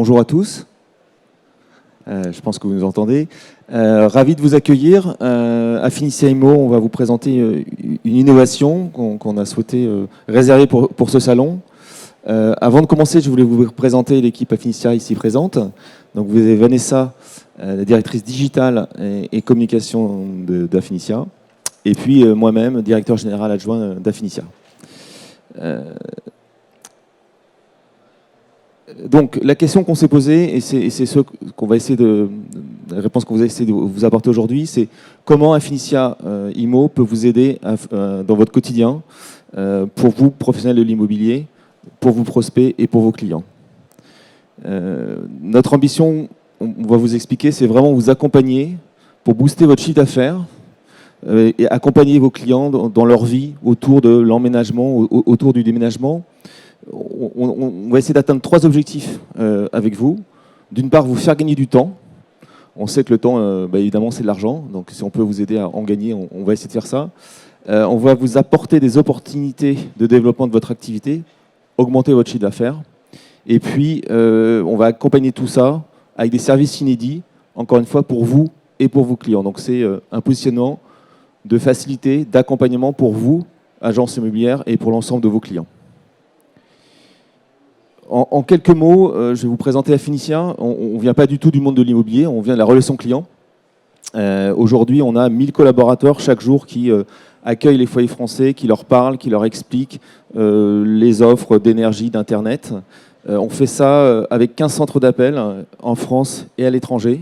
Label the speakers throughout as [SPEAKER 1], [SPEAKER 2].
[SPEAKER 1] Bonjour à tous. Je pense que vous nous entendez. Ravi de vous accueillir. À Finicia Immo, on va vous présenter une innovation qu'on a souhaité réserver pour ce salon. Avant de commencer, je voulais vous présenter l'équipe Affinicia ici présente. Donc, vous avez Vanessa, la directrice digitale et communication d'Affinicia. Et puis moi-même, directeur général adjoint d'Affinicia. Donc, la question qu'on s'est posée, et c'est ce qu'on va essayer la réponse qu'on va essayer de vous apporter aujourd'hui, c'est comment Affinicia Immo peut vous aider dans votre quotidien, pour vous, professionnels de l'immobilier, pour vos prospects et pour vos clients. Notre ambition, on va vous expliquer, c'est vraiment vous accompagner pour booster votre chiffre d'affaires et accompagner vos clients dans leur vie autour de l'emménagement, autour du déménagement. On va essayer d'atteindre 3 objectifs avec vous. D'une part, vous faire gagner du temps. On sait que le temps, évidemment, c'est de l'argent. Donc, si on peut vous aider à en gagner, on va essayer de faire ça. On va vous apporter des opportunités de développement de votre activité, augmenter votre chiffre d'affaires. Et puis, on va accompagner tout ça avec des services inédits, encore une fois, pour vous et pour vos clients. Donc, c'est un positionnement de facilité, d'accompagnement pour vous, agence immobilière, et pour l'ensemble de vos clients. En quelques mots, je vais vous présenter Affinicia. On ne vient pas du tout du monde de l'immobilier, on vient de la relation client. Aujourd'hui, on a 1000 collaborateurs chaque jour qui accueillent les foyers français, qui leur parlent, qui leur expliquent les offres d'énergie, d'Internet. On fait ça avec 15 centres d'appel en France et à l'étranger.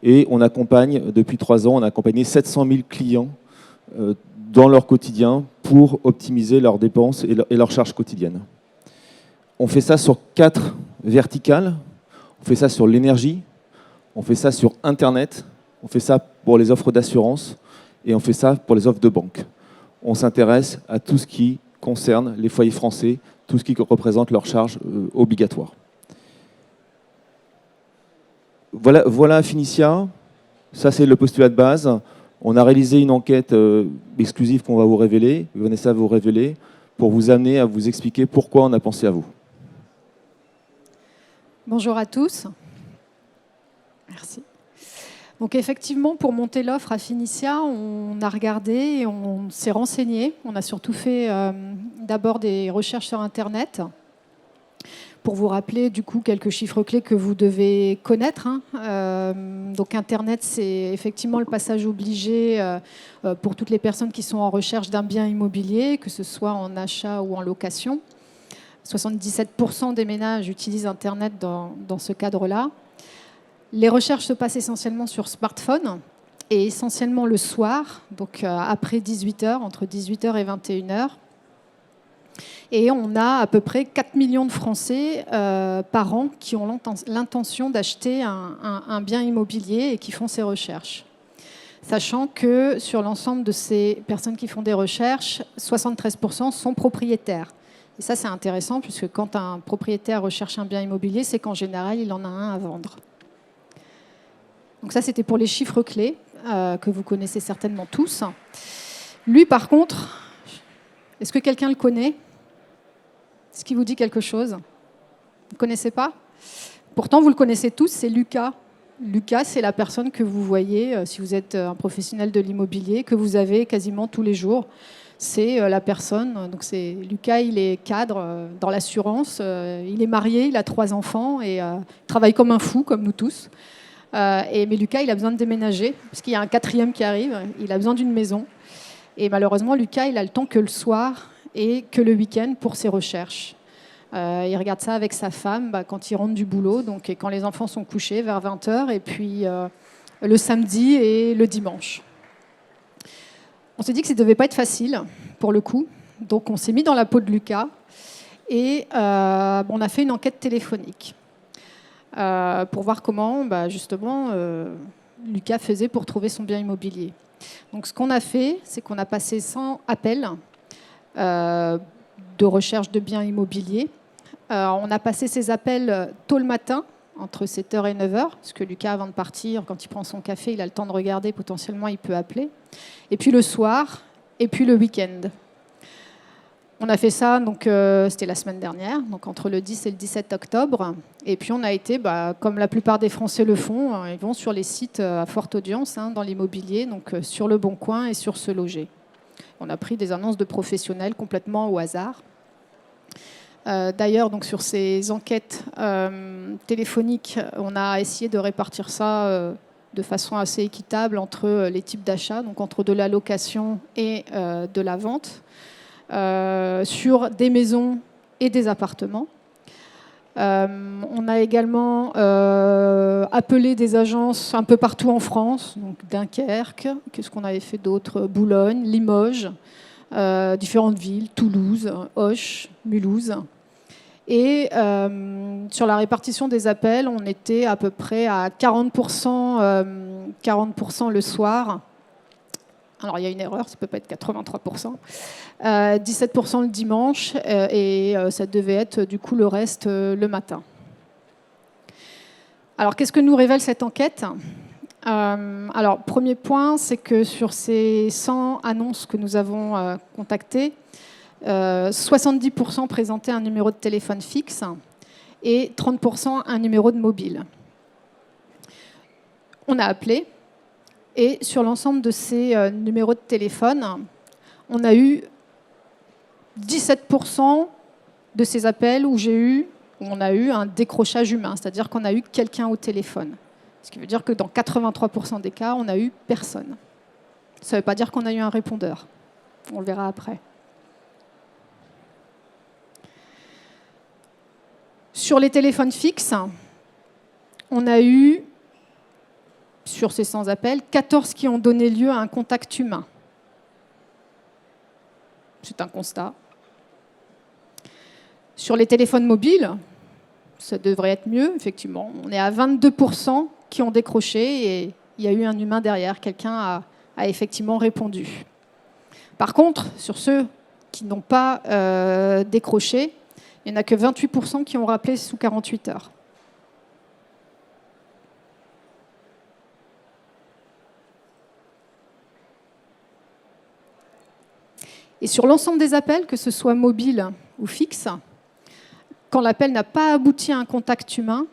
[SPEAKER 1] Et on accompagne, depuis 3 ans, on a accompagné 700 000 clients dans leur quotidien pour optimiser leurs dépenses et leurs charges quotidiennes. On fait ça sur 4 verticales. On fait ça sur l'énergie, on fait ça sur Internet, on fait ça pour les offres d'assurance et on fait ça pour les offres de banque. On s'intéresse à tout ce qui concerne les foyers français, tout ce qui représente leurs charges obligatoires. Voilà Affinicia. Ça, c'est le postulat de base. On a réalisé une enquête exclusive qu'on va vous révéler, Vanessa va vous révéler, pour vous amener à vous expliquer pourquoi on a pensé à vous.
[SPEAKER 2] Bonjour à tous. Merci. Donc effectivement, pour monter l'offre à Finicia, on a regardé et on s'est renseigné. On a surtout fait d'abord des recherches sur Internet pour vous rappeler du coup quelques chiffres clés que vous devez connaître. Donc Internet, c'est effectivement le passage obligé pour toutes les personnes qui sont en recherche d'un bien immobilier, que ce soit en achat ou en location. 77% des ménages utilisent Internet dans ce cadre-là. Les recherches se passent essentiellement sur smartphone et essentiellement le soir, donc après 18h, entre 18h et 21h. Et on a à peu près 4 millions de Français par an qui ont l'intention d'acheter un bien immobilier et qui font ces recherches. Sachant que sur l'ensemble de ces personnes qui font des recherches, 73% sont propriétaires. Et ça, c'est intéressant, puisque quand un propriétaire recherche un bien immobilier, c'est qu'en général, il en a un à vendre. Donc ça, c'était pour les chiffres clés, que vous connaissez certainement tous. Lui, par contre, est-ce que quelqu'un le connaît? Est-ce qu'il vous dit quelque chose? Vous ne connaissez pas? Pourtant, vous le connaissez tous, c'est Lucas. Lucas, c'est la personne que vous voyez, si vous êtes un professionnel de l'immobilier, que vous avez quasiment tous les jours. C'est la personne, donc c'est Lucas, il est cadre dans l'assurance, il est marié, il a 3 enfants et travaille comme un fou, comme nous tous. Mais Lucas, il a besoin de déménager, parce qu'il y a un 4e qui arrive, il a besoin d'une maison. Et malheureusement, Lucas, il a le temps que le soir et que le week-end pour ses recherches. Il regarde ça avec sa femme quand il rentre du boulot, donc, et quand les enfants sont couchés, vers 20h, et puis le samedi et le dimanche. On s'est dit que ça ne devait pas être facile, pour le coup. Donc, on s'est mis dans la peau de Lucas et on a fait une enquête téléphonique pour voir comment, justement, Lucas faisait pour trouver son bien immobilier. Donc, ce qu'on a fait, c'est qu'on a passé 100 appels de recherche de biens immobiliers. On a passé ces appels tôt le matin, entre 7h et 9h, parce que Lucas, avant de partir, quand il prend son café, il a le temps de regarder, potentiellement il peut appeler. Et puis le soir, et puis le week-end. On a fait ça, c'était la semaine dernière, donc entre le 10 et le 17 octobre. Et puis on a été, comme la plupart des Français le font, ils vont sur les sites à forte audience dans l'immobilier, donc sur Le Bon Coin et sur Se Loger. On a pris des annonces de professionnels complètement au hasard. D'ailleurs, donc sur ces enquêtes téléphoniques, on a essayé de répartir ça de façon assez équitable entre les types d'achats, donc entre de la location et de la vente. Sur des maisons et des appartements. On a également appelé des agences un peu partout en France, donc Dunkerque, qu'est-ce qu'on avait fait d'autre, Boulogne, Limoges, différentes villes, Toulouse, Auch, Mulhouse. Et sur la répartition des appels, on était à peu près à 40% le soir. Alors il y a une erreur, ça ne peut pas être 83%. 17% le dimanche et ça devait être du coup le reste le matin. Alors qu'est-ce que nous révèle cette enquête ? Alors premier point, c'est que sur ces 100 annonces que nous avons contactées, 70% présentaient un numéro de téléphone fixe et 30% un numéro de mobile. On a appelé. Et sur l'ensemble de ces numéros de téléphone, on a eu 17% de ces appels où on a eu un décrochage humain, c'est-à-dire qu'on a eu quelqu'un au téléphone. Ce qui veut dire que dans 83% des cas, on n'a eu personne. Ça ne veut pas dire qu'on a eu un répondeur. On le verra après. Sur les téléphones fixes, on a eu, sur ces 100 appels, 14 qui ont donné lieu à un contact humain. C'est un constat. Sur les téléphones mobiles, ça devrait être mieux, effectivement. On est à 22% qui ont décroché et il y a eu un humain derrière. Quelqu'un a effectivement répondu. Par contre, sur ceux qui n'ont pas décroché, il n'y en a que 28% qui ont rappelé sous 48 heures. Et sur l'ensemble des appels, que ce soit mobile ou fixe, quand l'appel n'a pas abouti à un contact humain,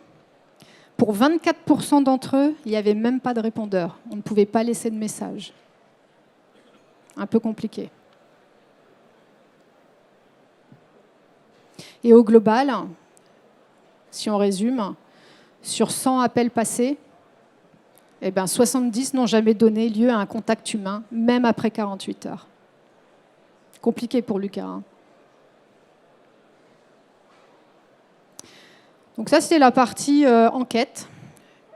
[SPEAKER 2] pour 24% d'entre eux, il n'y avait même pas de répondeur. On ne pouvait pas laisser de message. Un peu compliqué. Et au global, si on résume, sur 100 appels passés, 70 n'ont jamais donné lieu à un contact humain, même après 48 heures. Compliqué pour Lucas. Donc ça, c'était la partie enquête.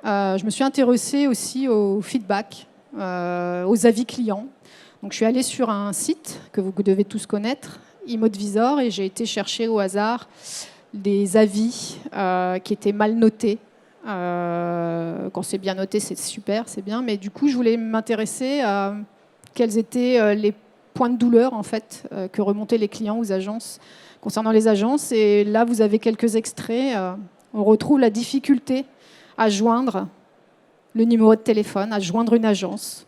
[SPEAKER 2] Je me suis intéressée aussi au feedback, aux avis clients. Donc je suis allée sur un site que vous devez tous connaître, ImmoAdvisor, et j'ai été chercher au hasard des avis qui étaient mal notés. Quand c'est bien noté, c'est super, c'est bien. Mais du coup, je voulais m'intéresser à quels étaient les points de douleur en fait, que remontaient les clients aux agences concernant les agences. Et là, vous avez quelques extraits. On retrouve la difficulté à joindre le numéro de téléphone, à joindre une agence.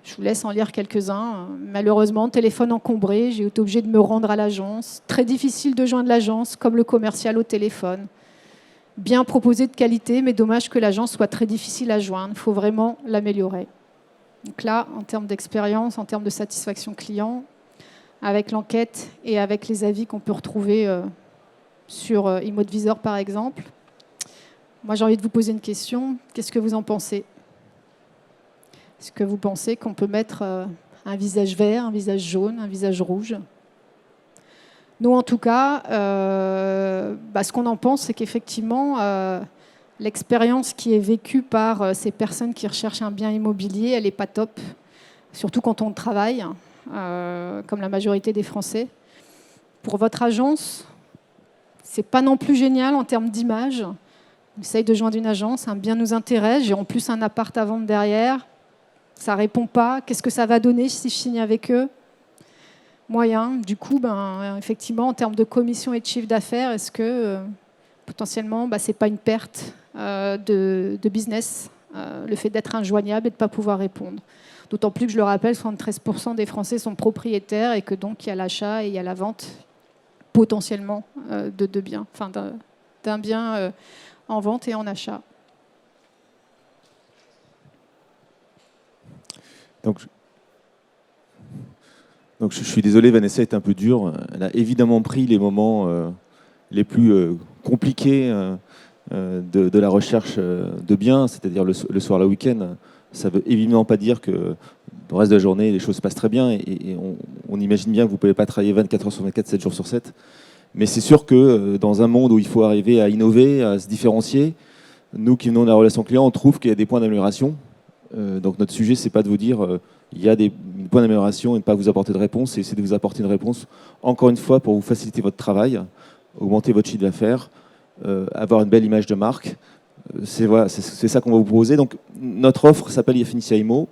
[SPEAKER 2] Je vous laisse en lire quelques-uns. Malheureusement, téléphone encombré, j'ai été obligée de me rendre à l'agence. Très difficile de joindre l'agence, comme le commercial au téléphone. Bien proposé de qualité, mais dommage que l'agence soit très difficile à joindre. Il faut vraiment l'améliorer. Donc là, en termes d'expérience, en termes de satisfaction client, avec l'enquête et avec les avis qu'on peut retrouver sur ImmoAdvisor par exemple, moi j'ai envie de vous poser une question. Qu'est-ce que vous en pensez ? Est-ce que vous pensez qu'on peut mettre un visage vert, un visage jaune, un visage rouge ? Nous, en tout cas, ce qu'on en pense, c'est qu'effectivement, l'expérience qui est vécue par ces personnes qui recherchent un bien immobilier, elle n'est pas top, surtout quand on travaille, comme la majorité des Français. Pour votre agence, c'est pas non plus génial en termes d'image. On essaye de joindre une agence, un bien nous intéresse, j'ai en plus un appart à vendre derrière, ça répond pas. Qu'est-ce que ça va donner si je signe avec eux ? Moyen. Du coup, effectivement, en termes de commission et de chiffre d'affaires, est-ce que potentiellement, c'est pas une perte de business le fait d'être injoignable et de ne pas pouvoir répondre. D'autant plus que, je le rappelle, 73% des Français sont propriétaires et que donc il y a l'achat et il y a la vente potentiellement de biens, enfin d'un bien en vente et en achat.
[SPEAKER 1] Donc, je suis désolé, Vanessa est un peu dure. Elle a évidemment pris les moments les plus compliqués de la recherche de biens, c'est-à-dire le soir, le week-end. Ça ne veut évidemment pas dire que le reste de la journée, les choses se passent très bien. Et on imagine bien que vous ne pouvez pas travailler 24 heures sur 24, 7 jours sur 7. Mais c'est sûr que dans un monde où il faut arriver à innover, à se différencier, nous qui venons de la relation client, on trouve qu'il y a des points d'amélioration. Donc notre sujet, c'est pas de vous dire il y a des points d'amélioration et de ne pas vous apporter de réponse, c'est de vous apporter une réponse, encore une fois, pour vous faciliter votre travail, augmenter votre chiffre d'affaires, avoir une belle image de marque. C'est ça qu'on va vous proposer. Donc notre offre s'appelle Yafinitia Imo.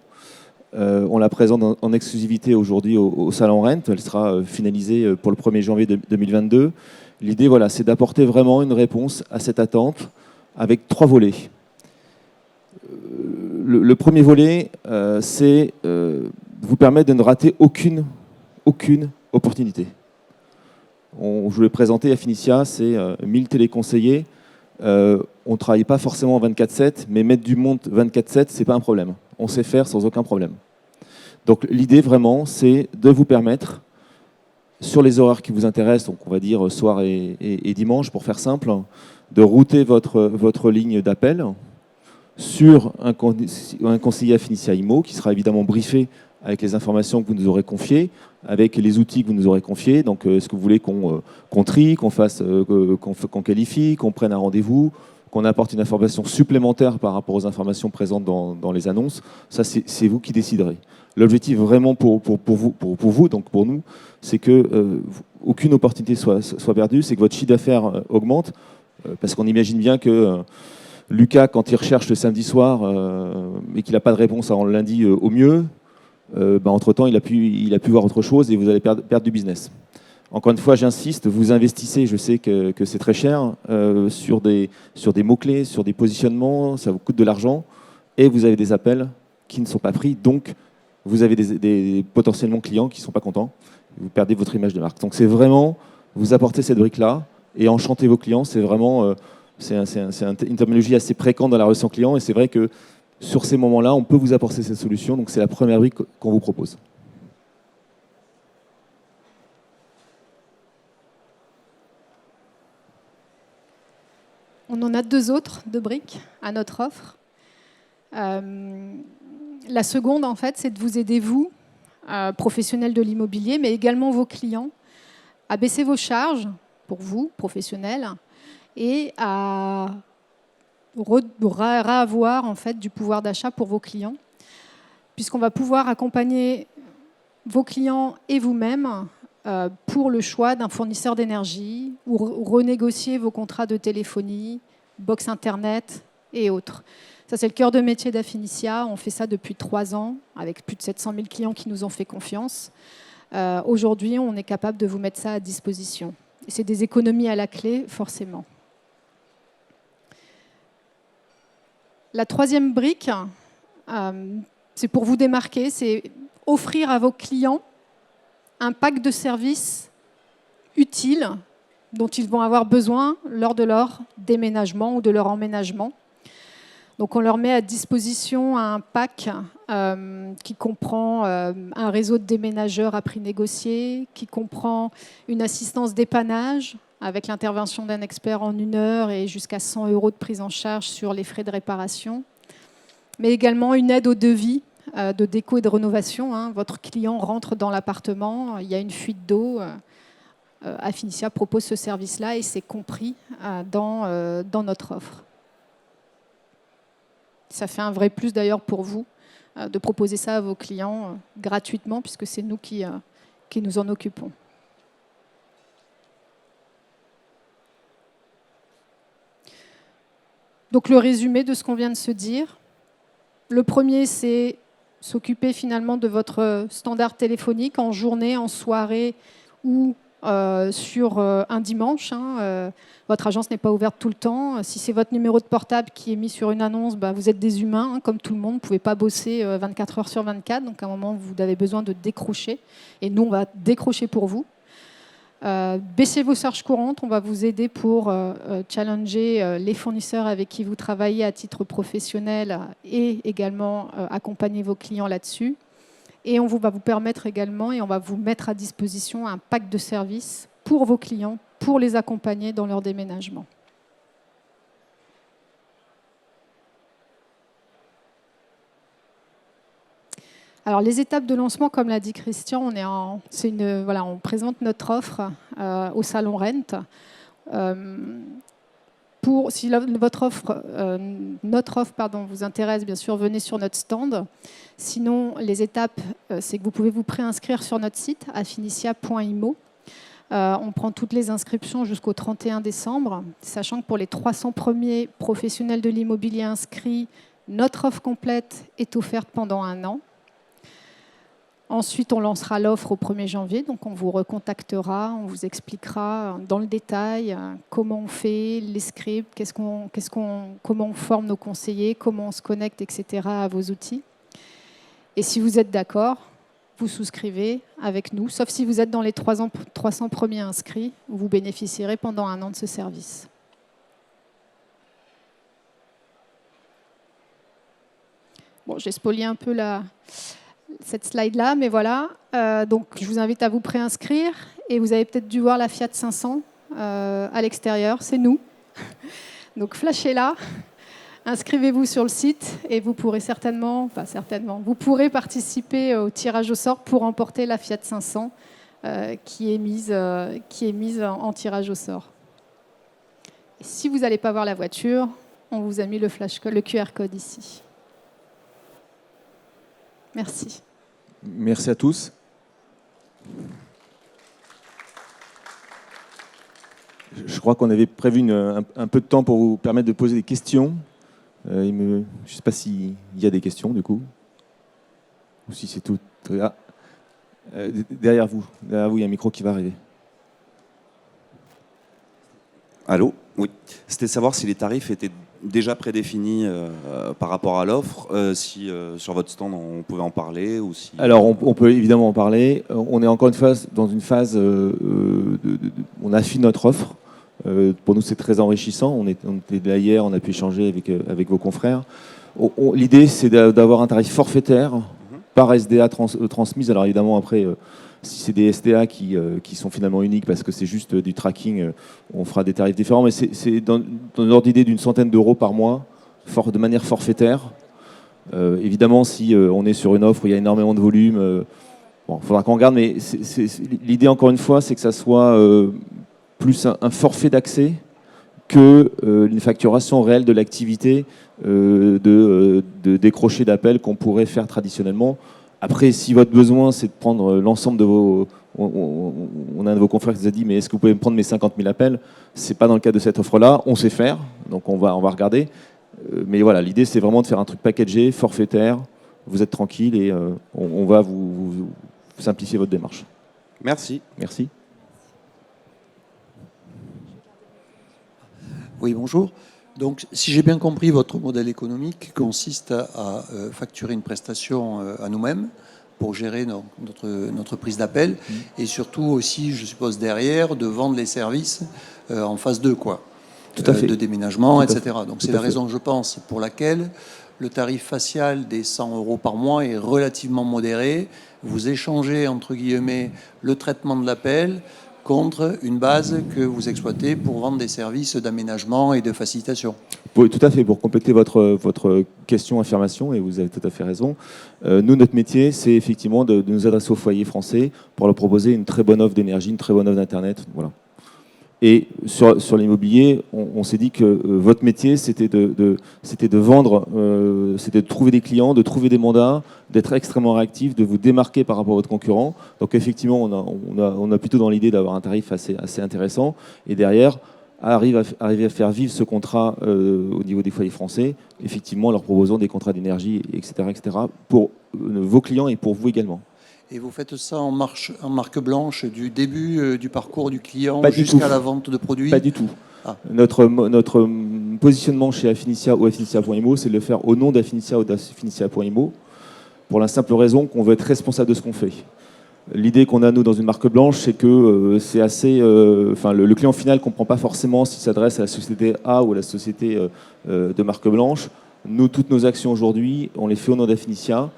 [SPEAKER 1] On la présente en exclusivité aujourd'hui au Salon Rent. Elle sera finalisée pour le 1er janvier 2022. L'idée, voilà, c'est d'apporter vraiment une réponse à cette attente avec 3 volets. Le premier volet, c'est vous permettre de ne rater aucune opportunité. Je vous l'ai présenté, Yafinitia, c'est 1000 téléconseillers. On ne travaille pas forcément en 24/7, mais mettre du monde 24/7, ce n'est pas un problème. On sait faire sans aucun problème. Donc l'idée vraiment, c'est de vous permettre, sur les horaires qui vous intéressent, donc on va dire soir et dimanche, pour faire simple, de router votre ligne d'appel sur un conseiller Yafinitia Imo qui sera évidemment briefé avec les informations que vous nous aurez confiées, avec les outils que vous nous aurez confiés. Donc, est-ce que vous voulez qu'on trie, qu'on qualifie, qu'on prenne un rendez-vous, qu'on apporte une information supplémentaire par rapport aux informations présentes dans les annonces? Ça, c'est vous qui déciderez. L'objectif vraiment pour vous, donc pour nous, c'est que aucune opportunité soit perdue, c'est que votre chiffre d'affaires augmente, parce qu'on imagine bien que Lucas, quand il recherche le samedi soir et qu'il n'a pas de réponse avant le lundi au mieux, entre-temps, il a pu voir autre chose et vous allez perdre du business. Encore une fois, j'insiste, vous investissez, je sais que c'est très cher, sur des mots-clés, sur des positionnements, ça vous coûte de l'argent, et vous avez des appels qui ne sont pas pris, donc vous avez des potentiellement clients qui ne sont pas contents, vous perdez votre image de marque. Donc c'est vraiment, vous apportez cette brique-là, et enchanter vos clients, c'est vraiment, c'est une terminologie assez fréquente dans la relation client, et c'est vrai que sur ces moments-là, on peut vous apporter cette solution, donc c'est la première brique qu'on vous propose.
[SPEAKER 2] On en a 2 autres, 2 briques à notre offre. La seconde, en fait, c'est de vous aider, vous, professionnels de l'immobilier, mais également vos clients, à baisser vos charges, pour vous, professionnels, et à réavoir en fait, du pouvoir d'achat pour vos clients, puisqu'on va pouvoir accompagner vos clients et vous-même pour le choix d'un fournisseur d'énergie ou renégocier vos contrats de téléphonie, box internet et autres. Ça, c'est le cœur de métier d'Yafinitia. On fait ça depuis 3 ans, avec plus de 700 000 clients qui nous ont fait confiance. Aujourd'hui, on est capable de vous mettre ça à disposition. Et c'est des économies à la clé, forcément. La troisième brique, c'est pour vous démarquer, c'est offrir à vos clients un pack de services utiles dont ils vont avoir besoin lors de leur déménagement ou de leur emménagement. Donc on leur met à disposition un pack qui comprend un réseau de déménageurs à prix négocié, qui comprend une assistance dépannage avec l'intervention d'un expert en 1 heure et jusqu'à 100 € de prise en charge sur les frais de réparation, mais également une aide au devis de déco et de rénovation. Votre client rentre dans l'appartement, il y a une fuite d'eau. Yafinitia propose ce service-là et c'est compris dans notre offre. Ça fait un vrai plus d'ailleurs pour vous de proposer ça à vos clients gratuitement, puisque c'est nous qui nous en occupons. Donc le résumé de ce qu'on vient de se dire. Le premier, c'est s'occuper finalement de votre standard téléphonique en journée, en soirée ou sur un dimanche. Votre agence n'est pas ouverte tout le temps. Si c'est votre numéro de portable qui est mis sur une annonce, vous êtes des humains, comme tout le monde. Vous ne pouvez pas bosser 24 heures sur 24. Donc à un moment, vous avez besoin de décrocher. Et nous, on va décrocher pour vous. Baissez vos charges courantes. On va vous aider pour challenger les fournisseurs avec qui vous travaillez à titre professionnel et également accompagner vos clients là-dessus. Et on va vous permettre également, et on va vous mettre à disposition un pack de services pour vos clients, pour les accompagner dans leur déménagement. Alors, les étapes de lancement, comme l'a dit Christian, on présente notre offre au Salon Rent. Si notre offre vous intéresse, bien sûr, venez sur notre stand. Sinon, les étapes, c'est que vous pouvez vous préinscrire sur notre site, affinitia.imo. On prend toutes les inscriptions jusqu'au 31 décembre, sachant que pour les 300 premiers professionnels de l'immobilier inscrits, notre offre complète est offerte pendant 1 an. Ensuite, on lancera l'offre au 1er janvier, donc on vous recontactera, on vous expliquera dans le détail comment on fait, les scripts, comment on forme nos conseillers, comment on se connecte, etc. à vos outils. Et si vous êtes d'accord, vous souscrivez avec nous, sauf si vous êtes dans les 300 premiers inscrits, où vous bénéficierez pendant 1 an de ce service. Bon, j'ai spolié un peu cette slide-là, mais voilà. Donc, je vous invite à vous préinscrire et vous avez peut-être dû voir la Fiat 500 à l'extérieur. C'est nous. Donc, flashez-la, inscrivez-vous sur le site et vous pourrez vous pourrez participer au tirage au sort pour emporter la Fiat 500 qui est mise en tirage au sort. Et si vous n'allez pas voir la voiture, on vous a mis le QR code ici. Merci.
[SPEAKER 1] Merci à tous. Je crois qu'on avait prévu un peu de temps pour vous permettre de poser des questions. Je ne sais pas s'il y a des questions, du coup. Ou si c'est tout. Derrière vous, il y a un micro qui va arriver.
[SPEAKER 3] Allô ? Oui. C'était savoir si les tarifs étaient déjà prédéfinis par rapport à l'offre, si sur votre stand on pouvait en parler ou si...
[SPEAKER 1] Alors on peut évidemment en parler. On est encore dans une phase on affine notre offre. Pour nous c'est très enrichissant. On était là hier, on a pu échanger avec vos confrères. L'idée c'est d'avoir un tarif forfaitaire par SDA transmise. Alors évidemment après... si c'est des SDA qui sont finalement uniques parce que c'est juste du tracking, on fera des tarifs différents. Mais c'est dans l'ordre d'idée d'une centaine d'euros par mois, de manière forfaitaire. Évidemment, si on est sur une offre où il y a énormément de volume, il faudra qu'on regarde. Mais l'idée, encore une fois, c'est que ça soit plus un forfait d'accès que une facturation réelle de l'activité de décrocher d'appels qu'on pourrait faire traditionnellement. Après, si votre besoin, c'est de prendre l'ensemble de vos... On a un de vos confrères qui nous a dit « Mais est-ce que vous pouvez me prendre mes 50 000 appels ?» Ce n'est pas dans le cadre de cette offre-là. On sait faire, donc on va regarder. Mais voilà, l'idée, c'est vraiment de faire un truc packagé, forfaitaire. Vous êtes tranquille et on va vous simplifier votre démarche.
[SPEAKER 3] Merci.
[SPEAKER 1] Merci.
[SPEAKER 4] Oui, bonjour. Donc, si j'ai bien compris, votre modèle économique consiste à facturer une prestation à nous-mêmes pour gérer notre prise d'appel et surtout aussi, je suppose, derrière, de vendre les services en phase 2, quoi.
[SPEAKER 1] Tout à fait.
[SPEAKER 4] De déménagement, etc. Donc, c'est la
[SPEAKER 1] fait.
[SPEAKER 4] raison, je pense, pour laquelle le tarif facial des 100 euros par mois est relativement modéré. Vous échangez, entre guillemets, le traitement de l'appel contre une base que vous exploitez pour vendre des services d'aménagement et de facilitation.
[SPEAKER 1] Oui, tout à fait. Pour compléter votre question, affirmation, et vous avez tout à fait raison, nous, notre métier, c'est effectivement de nous adresser aux foyers français pour leur proposer une très bonne offre d'énergie, une très bonne offre d'Internet. Voilà. Et sur l'immobilier, on s'est dit que votre métier, c'était de vendre, c'était de trouver des clients, de trouver des mandats, d'être extrêmement réactif, de vous démarquer par rapport à votre concurrent. Donc effectivement, on a plutôt dans l'idée d'avoir un tarif assez intéressant. Et derrière, arriver à faire vivre ce contrat au niveau des foyers français, effectivement en leur proposant des contrats d'énergie, etc., pour vos clients et pour vous également.
[SPEAKER 4] Et vous faites ça en marque blanche du début du parcours du client
[SPEAKER 1] Pas du
[SPEAKER 4] jusqu'à
[SPEAKER 1] tout.
[SPEAKER 4] la vente de produits?
[SPEAKER 1] Pas du tout.
[SPEAKER 4] Ah.
[SPEAKER 1] Notre positionnement chez Affinitia ou Affinitia.imo, c'est de le faire au nom d'Affinitia ou d'Affinitia.imo, pour la simple raison qu'on veut être responsable de ce qu'on fait. L'idée qu'on a, nous, dans une marque blanche, c'est que c'est assez... le client final ne comprend pas forcément s'il s'adresse à la société A ou à la société de marque blanche. Nous, toutes nos actions aujourd'hui, on les fait au nom d'Affinitia.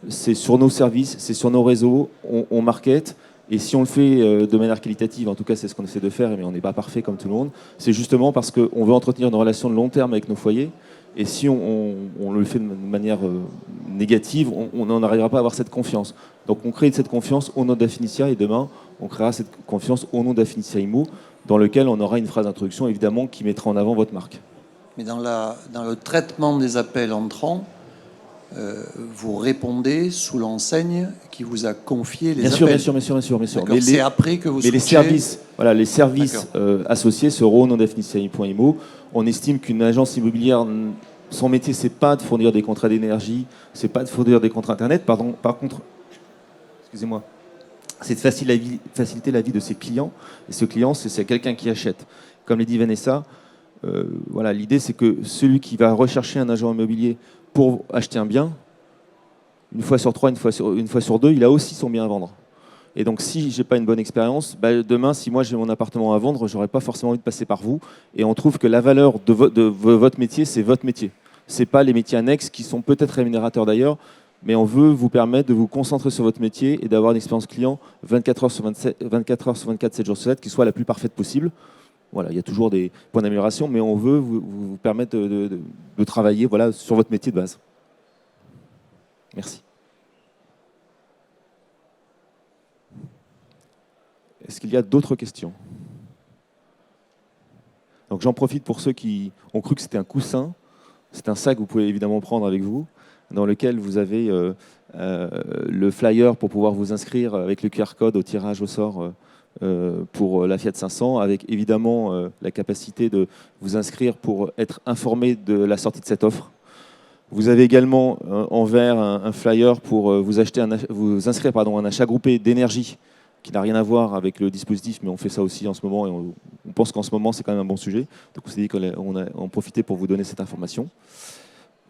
[SPEAKER 1] C'est sur nos services, c'est sur nos réseaux, on market. Et si on le fait de manière qualitative, en tout cas c'est ce qu'on essaie de faire, mais on n'est pas parfait comme tout le monde, c'est justement parce qu'on veut entretenir une relation de long terme avec nos foyers. Et si on le fait de manière négative, on n'en arrivera pas à avoir cette confiance. Donc on crée cette confiance au nom d'Affinitia et demain on créera cette confiance au nom d'Affinitia Immo, dans lequel on aura une phrase d'introduction évidemment qui mettra en avant votre marque.
[SPEAKER 4] Mais dans le traitement des appels entrants, vous répondez sous l'enseigne qui vous a confié les appels.
[SPEAKER 1] Bien sûr.
[SPEAKER 4] Mais c'est après que vous
[SPEAKER 1] mais
[SPEAKER 4] switchez.
[SPEAKER 1] les services associés seront au nom d'Affinitia.imo. On estime qu'une agence immobilière, son métier, c'est pas de fournir des contrats d'énergie, c'est pas de fournir des contrats Internet. Par contre, excusez-moi, c'est de faciliter la vie de ses clients. Et ce client, c'est quelqu'un qui achète. Comme l'a dit Vanessa, l'idée, c'est que celui qui va rechercher un agent immobilier pour acheter un bien, une fois sur trois, une fois sur deux, il a aussi son bien à vendre. Et donc, si j'ai pas une bonne expérience, demain, si moi j'ai mon appartement à vendre, j'aurais pas forcément envie de passer par vous. Et on trouve que la valeur de votre métier, c'est votre métier. C'est pas les métiers annexes qui sont peut-être rémunérateurs d'ailleurs, mais on veut vous permettre de vous concentrer sur votre métier et d'avoir une expérience client 24 heures sur 24, 7 jours sur 7, qui soit la plus parfaite possible. Voilà, il y a toujours des points d'amélioration, mais on veut vous permettre de travailler sur votre métier de base. Merci. Est-ce qu'il y a d'autres questions? Donc j'en profite pour ceux qui ont cru que c'était un coussin. C'est un sac que vous pouvez évidemment prendre avec vous, dans lequel vous avez le flyer pour pouvoir vous inscrire avec le QR code au tirage au sort pour la Fiat 500, avec évidemment la capacité de vous inscrire pour être informé de la sortie de cette offre. Vous avez également en vert un flyer pour vous inscrire à un achat groupé d'énergie qui n'a rien à voir avec le dispositif, mais on fait ça aussi en ce moment et on pense qu'en ce moment c'est quand même un bon sujet. Donc on s'est dit qu'on a en profité pour vous donner cette information.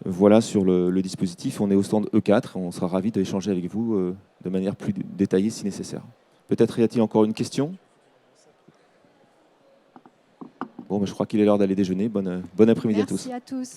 [SPEAKER 1] Voilà sur le dispositif. On est au stand E4. On sera ravis d'échanger avec vous de manière plus détaillée si nécessaire. Peut-être y a-t-il encore une question? Bon, je crois qu'il est l'heure d'aller déjeuner. Bon après-midi à tous.
[SPEAKER 2] Merci à tous.